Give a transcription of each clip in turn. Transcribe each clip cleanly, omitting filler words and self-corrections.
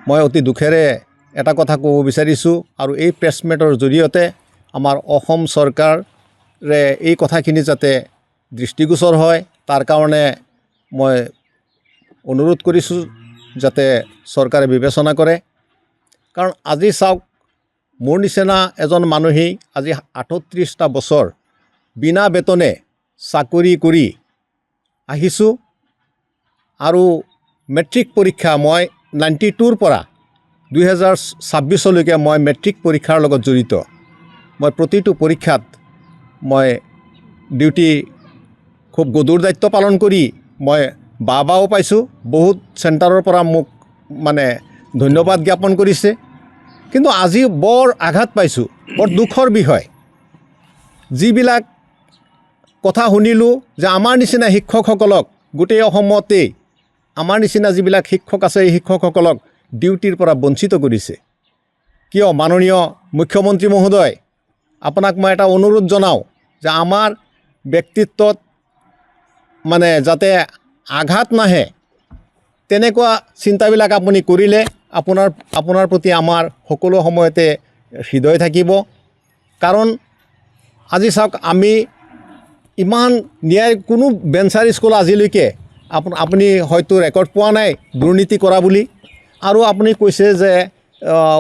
মই অতি দুখেৰে এটা কথা ক'ব বিচাৰিছোঁ আৰু এই প্ৰেছমেটৰ জৰিয়তে আমাৰ অসম চৰকাৰে এই কথাখিনি যাতে দৃষ্টিগোচৰ হয় তাৰ কাৰণে মই অনুৰোধ কৰিছোঁ যাতে চৰকাৰে বিবেচনা কৰে। কাৰণ আজি চাওক, মোৰ নিচিনা এজন মানুহেই আজি ৩৮টা বছৰ বিনা বেতনে চাকৰি কৰি আহিছোঁ আৰু মেট্ৰিক পৰীক্ষা মই 92ৰ পৰা 2026লৈকে মই মেট্ৰিক পৰীক্ষাৰ লগত জড়িত। মই প্ৰতিটো পৰীক্ষাত মই ডিউটি খুব গধুৰ দায়িত্ব পালন কৰি মই বাও পাইছোঁ। বহুত চেণ্টাৰৰ পৰা মোক মানে ধন্যবাদ জ্ঞাপন কৰিছে। কিন্তু আজি বৰ আঘাত পাইছোঁ, বৰ দুখৰ বিষয়। যিবিলাক কথা শুনিলোঁ যে আমাৰ নিচিনা শিক্ষকসকলক গোটেই অসমতেই আমাৰ নিচিনা যিবিলাক শিক্ষক আছে এই শিক্ষকসকলক ডিউটিৰ পৰা বঞ্চিত কৰিছে। কিয় মাননীয় মুখ্যমন্ত্ৰী মহোদয়, আপোনাক মই এটা অনুৰোধ জনাওঁ যে আমাৰ ব্যক্তিত্বত মানে যাতে আঘাত নাহে তেনেকুৱা চিন্তাবিলাক আপুনি কৰিলে আপোনাৰ প্ৰতি আমাৰ সকলো সময়তে হৃদয় থাকিব। কাৰণ আজি চাওক, আমি ইমান ন্যায় কোনো বেঞ্চাৰ স্কুল আজিলৈকে আপুনি হয়তো ৰেকৰ্ড পোৱা নাই দুৰ্নীতি কৰা বুলি। আৰু আপুনি কৈছে যে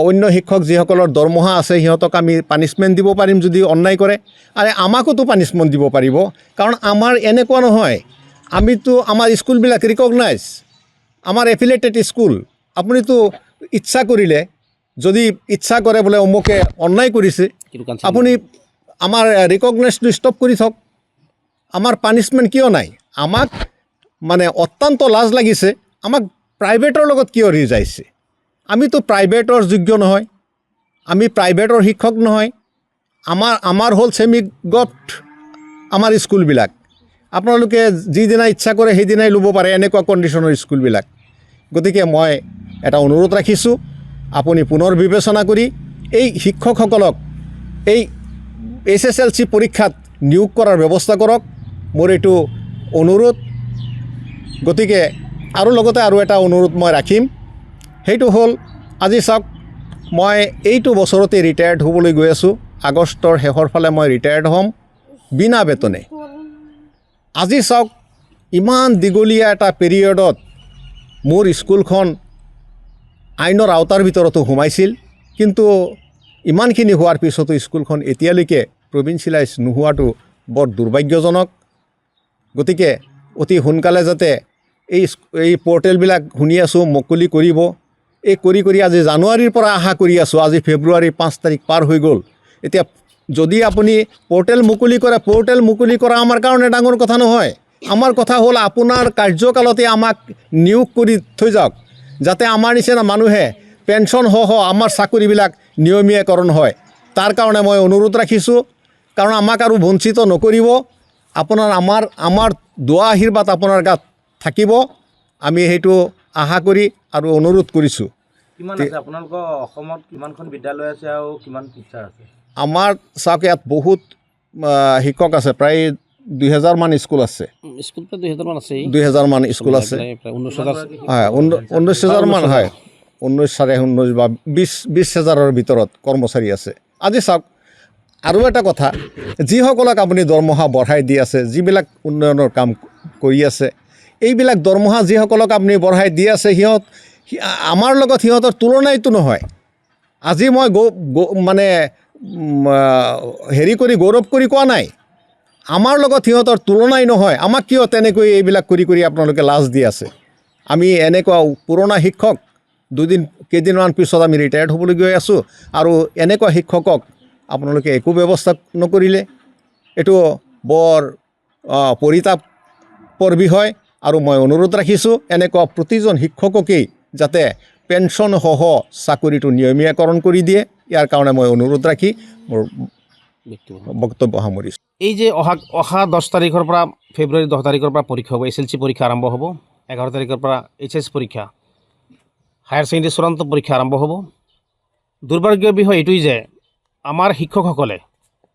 অন্য শিক্ষক যিসকলৰ দৰমহা আছে সিহঁতক আমি পানিছমেণ্ট দিব পাৰিম যদি অন্যায় কৰে। আৰে আমাকোতো পানিছমেণ্ট দিব পাৰিব। কাৰণ আমাৰ এনেকুৱা নহয়, আমিতো আমাৰ স্কুলবিলাক ৰিকগনাইজ, আমাৰ এফিলেটেড স্কুল। আপুনিতো ইচ্ছা কৰিলে যদি ইচ্ছা কৰে বোলে অমুকে অন্যায় কৰিছে, আপুনি আমাৰ ৰিকগনাইজটো ষ্টপ কৰি থওক। আমাৰ পানিছমেণ্ট কিয় নাই? আমাক মানে অত্যন্ত লাজ লাগিছে, আমাক প্ৰাইভেটৰ লগত কিয় ৰিজাইছে? আমিতো প্ৰাইভেটৰ যোগ্য নহয়, আমি প্ৰাইভেটৰ শিক্ষক নহয়। আমাৰ হ'ল ছেমি গভট আমাৰ স্কুলবিলাক। আপোনালোকে যিদিনা ইচ্ছা কৰে সেইদিনাই ল'ব পাৰে, এনেকুৱা কণ্ডিশ্যনৰ স্কুলবিলাক। গতিকে মই এটা অনুৰোধ ৰাখিছোঁ, আপুনি পুনৰ বিবেচনা কৰি এই শিক্ষকসকলক এই SSLC পৰীক্ষাত নিয়োগ কৰাৰ ব্যৱস্থা কৰক। মোৰ এইটো অনুৰোধ। গতিকে আৰু লগতে আৰু এটা অনুৰোধ মই ৰাখিম, সেইটো হ'ল আজি চাওক, মই এইটো বছৰতে ৰিটায়াৰ্ড হ'বলৈ গৈ আছোঁ। আগষ্টৰ শেষৰ ফালে মই ৰিটায়াৰ্ড হ'ম বিনা বেতনে। আজি চাওক, ইমান দীঘলীয়া এটা পিৰিয়ডত মোৰ স্কুলখন আইনৰ আওতাৰ ভিতৰতো সোমাইছিল, কিন্তু ইমানখিনি হোৱাৰ পিছতো স্কুলখন এতিয়ালৈকে প্ৰভিঞ্চিয়েলাইজ নোহোৱাটো বৰ দুৰ্ভাগ্যজনক। গতিকে অতি সোনকালে যাতে এই পৰ্টেলবিলাক শুনি আছোঁ মুকলি কৰিব। এই কৰি আজি জানুৱাৰীৰ পৰা আশা কৰি আছোঁ, আজি ফেব্ৰুৱাৰী 5 তাৰিখ পাৰ হৈ গ'ল। এতিয়া যদি আপুনি পৰ্টেল মুকলি কৰা আমাৰ কাৰণে ডাঙৰ কথা নহয়। আমাৰ কথা হ'ল আপোনাৰ কাৰ্যকালতে আমাক নিয়োগ কৰি থৈ যাওক, যাতে আমাৰ নিচিনা মানুহে পেঞ্চনসহ আমাৰ চাকৰিবিলাক নিয়মীয়াকৰণ হয়। তাৰ কাৰণে মই অনুৰোধ ৰাখিছোঁ। কাৰণ আমাক আৰু বঞ্চিত নকৰিব। আমাৰ দোৱা আশীৰ্বাদ আপোনাৰ গাত থাকিব, আমি সেইটো আশা কৰি আৰু অনুৰোধ কৰিছোঁ। কিমান আছে আপোনালোকৰ অসমত? কিমানখন বিদ্যালয় আছে আৰু কিমান টিচাৰ আছে? আমাৰ চাওক, ইয়াত বহুত শিক্ষক আছে, প্ৰায় 2000 মান স্কুল আছে। 2000 মান স্কুল আছে, হয়। 19,000 মান, হয়। 19,500 বা 20,000ৰ ভিতৰত কৰ্মচাৰী আছে। আজি চাওক, আৰু এটা কথা, যিসকলক আপুনি দৰমহা বঢ়াই দি আছে, যিবিলাক উন্নয়নৰ কাম কৰি আছে, এইবিলাক দৰমহা যিসকলক আপুনি বঢ়াই দি আছে, আমাৰ লগত সিহঁতৰ তুলনাইতো নহয়। আজি মই মানে গৌৰৱ কৰি কোৱা নাই, আমাৰ লগত সিহঁতৰ তুলনাই নহয়। আমাক কিয় তেনেকৈ এইবিলাক কৰি আপোনালোকে লাজ দি আছে? আমি এনেকুৱা পুৰণা শিক্ষক, কেইদিনমান পিছত আমি ৰিটায়াৰ্ড হ'বলৈ গৈ আছোঁ, আৰু এনেকুৱা শিক্ষকক আপোনালোকে একো ব্যৱস্থা নকৰিলে। এইটো বৰ পৰিতাপৰ বিষয়। আৰু মই অনুৰোধ ৰাখিছোঁ, এনেকুৱা প্ৰতিজন শিক্ষককেই যাতে পেঞ্চনসহ চাকৰিটো নিয়মীয়াকৰণ কৰি দিয়ে। ইয়াৰ কাৰণে মই অনুৰোধ ৰাখি মোৰ বক্তব্য সামৰিছোঁ। এই যে অহা 10 তাৰিখৰ পৰা, ফেব্ৰুৱাৰী 10 তাৰিখৰ পৰা পৰীক্ষা হ'ব, SLC পৰীক্ষা আৰম্ভ হ'ব। 11 তাৰিখৰ পৰা HS পৰীক্ষা, হায়াৰ ছেকেণ্ডেৰী চূড়ান্ত পৰীক্ষা আৰম্ভ হ'ব। দুৰ্ভাগ্যৰ বিষয় এইটোৱেই যে আমাৰ শিক্ষকসকলে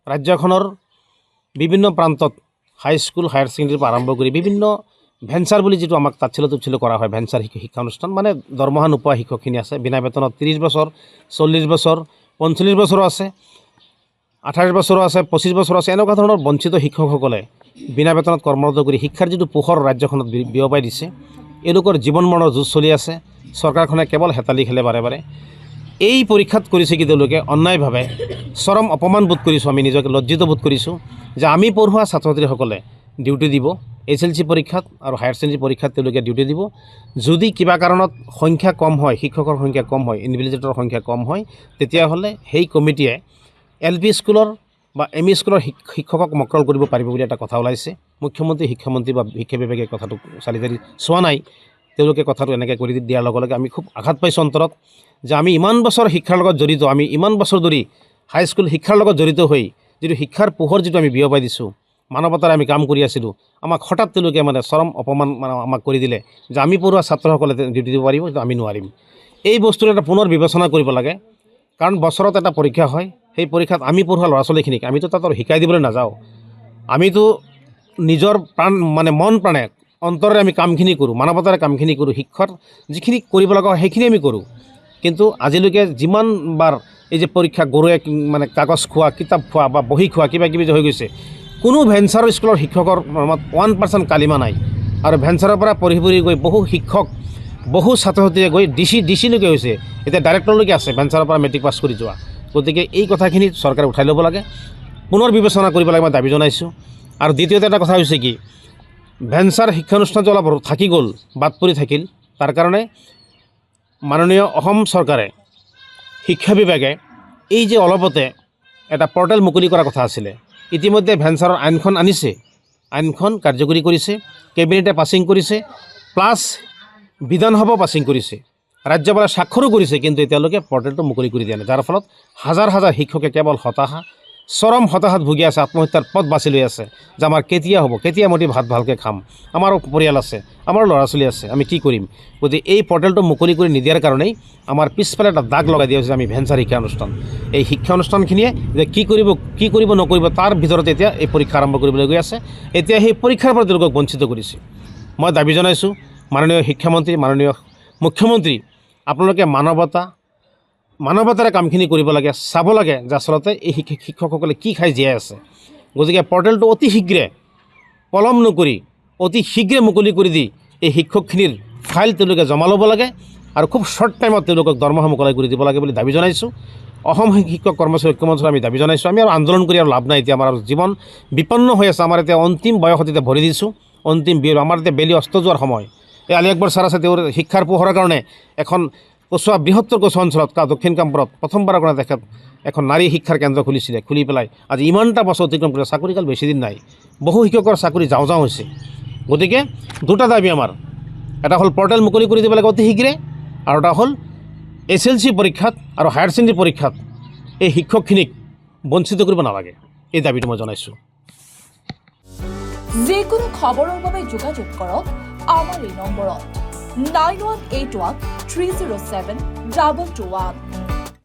ৰাজ্যখনৰ বিভিন্ন প্ৰান্তত হাইস্কুল, হায়াৰ ছেকেণ্ডেৰীৰ পৰা আৰম্ভ কৰি বিভিন্ন ভেঞ্চাৰ বুলি যিটো আমাক তাচ্ছিল্য কৰা হয়, ভেঞ্চাৰ শিক্ষা অনুষ্ঠান, মানে দৰমহা নোপোৱা শিক্ষকখিনি আছে, বিনা বেতনত 30 বছৰ, 40 বছৰ, 45 বছৰো আছে, 28 বছৰো আছে, 25 বছৰো আছে। এনেকুৱা ধৰণৰ বঞ্চিত শিক্ষকসকলে বিনা বেতনত কৰ্মৰত কৰি শিক্ষাৰ যিটো পোহৰ ৰাজ্যখনত বিয়পাই দিছে, এওঁলোকৰ জীৱন মৰণৰ যুঁজ চলি আছে। চৰকাৰখনে কেৱল হেতালি খেলে বাৰে বাৰে। এই পৰীক্ষাত কৰিছে কি তেওঁলোকে অন্যায়ভাৱে চৰম অপমান বোধ কৰিছোঁ, আমি নিজকে লজ্জিত বোধ কৰিছোঁ যে আমি পঢ়োৱা ছাত্ৰ ছাত্ৰীসকলে ডিউটি দিব SLC পৰীক্ষাত আৰু হায়াৰ ছেকেণ্ডেৰী পৰীক্ষাত তেওঁলোকে ডিউটি দিব। যদি কিবা কাৰণত সংখ্যা কম হয়, শিক্ষকৰ সংখ্যা কম হয়, ইনভিজিলেটৰৰ সংখ্যা কম হয়, তেতিয়াহ'লে সেই কমিটিয়ে LP স্কুলৰ বা ME স্কুলৰ শিক্ষকক মক্কল কৰিব পাৰিব বুলি এটা কথা ওলাইছে। মুখ্যমন্ত্ৰী, শিক্ষামন্ত্ৰী বা শিক্ষা বিভাগে কথাটো চালি জাৰি চোৱা নাই। তেওঁলোকে কথাটো এনেকৈ কৰি দিয়াৰ লগে লগে আমি খুব আঘাত পাইছোঁ অন্তৰত যে আমি ইমান বছৰ শিক্ষাৰ লগত জড়িত, আমি ইমান বছৰ ধৰি হাইস্কুল শিক্ষাৰ লগত জড়িত হৈ যিটো শিক্ষাৰ পোহৰ যিটো আমি বিয়পাই দিছোঁ, মানৱতাৰে আমি কাম কৰি আছিলোঁ, আমাক হঠাৎ তেওঁলোকে মানে চৰম অপমান আমাক কৰি দিলে যে আমি পঢ়োৱা ছাত্ৰসকলে ডিউটি দিব পাৰিব, কিন্তু আমি নোৱাৰিম। এই বস্তুটো এটা পুনৰ বিবেচনা কৰিব লাগে, কাৰণ বছৰত এটা পৰীক্ষা হয়। সেই পৰীক্ষাত আমি পঢ়োৱা ল'ৰা ছোৱালীখিনিক আমিতো তাত শিকাই দিবলৈ নাযাওঁ, আমিতো নিজৰ প্ৰাণ মানে মন প্ৰাণে অন্তৰে আমি কামখিনি কৰোঁ, মানৱতাৰে কামখিনি কৰোঁ, শিক্ষাৰ যিখিনি কৰিব লগা হয় সেইখিনি আমি কৰোঁ। কিন্তু আজিলৈকে যিমানবাৰ এই যে পৰীক্ষা গৰুৱে মানে কাগজ খোৱা, কিতাপ খোৱা বা বহি খোৱা কিবা কিবি যে হৈ গৈছে, কোনো ভেঞ্চাৰ স্কুলৰ শিক্ষকৰ নামত 1% কালিমা নাই। আৰু ভেঞ্চাৰৰ পৰা পঢ়ি গৈ বহু শিক্ষক, বহু ছাত্ৰ ছাত্ৰীয়ে গৈ ডিচিলৈকে হৈছে, এতিয়া ডাইৰেক্টৰলৈকে আছে ভেঞ্চাৰৰ পৰা মেট্ৰিক পাছ কৰি যোৱা। গতিকে এই কথাখিনি চৰকাৰে উঠাই ল'ব লাগে, পুনৰ বিবেচনা কৰিব লাগে, মই দাবী জনাইছোঁ। আৰু দ্বিতীয়তে এটা কথা হৈছে কি, ভেঞ্চাৰ শিক্ষানুষ্ঠানটো অলপ থাকি গ'ল, বাদ পৰি থাকিল। তাৰ কাৰণে মাননীয় অসম চৰকাৰে, শিক্ষা বিভাগে এই যে অলপতে এটা পৰ্টেল মুকলি কৰাৰ কথা আছিলে, ইতিমধ্যে ভেঞ্চাৰৰ আইনখন আনিছে, আইনখন কাৰ্যকৰী কৰিছে, কেবিনেটে পাছিং কৰিছে, প্লাছ বিধানসভাও পাছিং কৰিছে, ৰাজ্যপালে স্বাক্ষৰো কৰিছে, কিন্তু এতিয়ালৈকে পৰ্টেলটো মুকলি কৰি দিয়া নাই। যাৰ ফলত হাজাৰ হাজাৰ শিক্ষকে কেৱল হতাশা, চৰম হতাশাত ভুগি আছে, আত্মহত্যাৰ পথ বাছি লৈ আছে যে আমাৰ কেতিয়া হ'ব, কেতিয়া মই ভাত ভালকৈ খাম, আমাৰো পৰিয়াল আছে, আমাৰ ল'ৰা ছোৱালী আছে, আমি কি কৰিম। গতিকে এই পৰ্টেলটো মুকলি কৰি নিদিয়াৰ কাৰণেই আমাৰ পিছফালে এটা দাগ লগাই দিয়া হৈছে আমি ভেঞ্চাৰ শিক্ষা অনুষ্ঠান। এই শিক্ষা অনুষ্ঠানখিনিয়ে যে কি কৰিব নকৰিব তাৰ ভিতৰত এতিয়া এই পৰীক্ষা আৰম্ভ কৰিবলৈ গৈ আছে। এতিয়া সেই পৰীক্ষাৰ পৰা তেওঁলোকক বঞ্চিত কৰিছে। মই দাবী জনাইছোঁ, মাননীয় শিক্ষামন্ত্ৰী, মাননীয় মুখ্যমন্ত্ৰী, আপোনালোকে মানৱতাৰে কামখিনি কৰিব লাগে, চাব লাগে যে আচলতে এই শিক্ষকসকলে কি খাই জীয়াই আছে। গতিকে পৰ্টেলটো অতি শীঘ্ৰে, পলম নকৰি অতি শীঘ্ৰে মুকলি কৰি দি এই শিক্ষকখিনিৰ ফাইল তেওঁলোকে জমা ল'ব লাগে আৰু খুব শ্বৰ্ট টাইমত তেওঁলোকক দৰমহা মুকলি কৰি দিব লাগে বুলি দাবী জনাইছোঁ। অসম শিক্ষক কৰ্মচাৰী ঐক্যমঞ্চৰ আমি দাবী জনাইছোঁ। আমি আৰু আন্দোলন কৰি আৰু লাভ নাই, এতিয়া আমাৰ জীৱন বিপন্ন হৈ আছে, আমাৰ এতিয়া অন্তিম বয়সত এতিয়া ভৰি দিছোঁ, অন্তিম বিয়েৰ, আমাৰ এতিয়া বেলি অস্ত যোৱাৰ সময়। এই আলি আকবৰ ছাৰ আছে, তেওঁৰ শিক্ষাৰ পোহৰৰ কাৰণে এখন বৃহত্তৰ কচুৱা অঞ্চলত দক্ষিণ কামপুৰত প্ৰথমবাৰৰ কাৰণে তেখেত এখন নাৰী শিক্ষাৰ কেন্দ্ৰ খুলিছিলে, খুলি পেলাই আজি ইমানটা বছৰ অতিক্ৰম কৰিলে, চাকৰিকাল বেছি দিন নাই, বহু শিক্ষকৰ চাকৰি যাওঁ হৈছে। গতিকে দুটা দাবী আমাৰ, এটা হ'ল পৰ্টেল মুকলি কৰি দিব লাগে অতি শীঘ্ৰে, আৰু এটা হ'ল SLC পৰীক্ষাত আৰু হায়াৰ ছেকেণ্ডেৰী পৰীক্ষাত এই শিক্ষকখিনিক বঞ্চিত কৰিব নালাগে। এই দাবীটো মই জনাইছোঁ। যিকোনো খবৰৰ বাবে যোগাযোগ কৰক আমাৰ এই নম্বৰত 9181 307 221।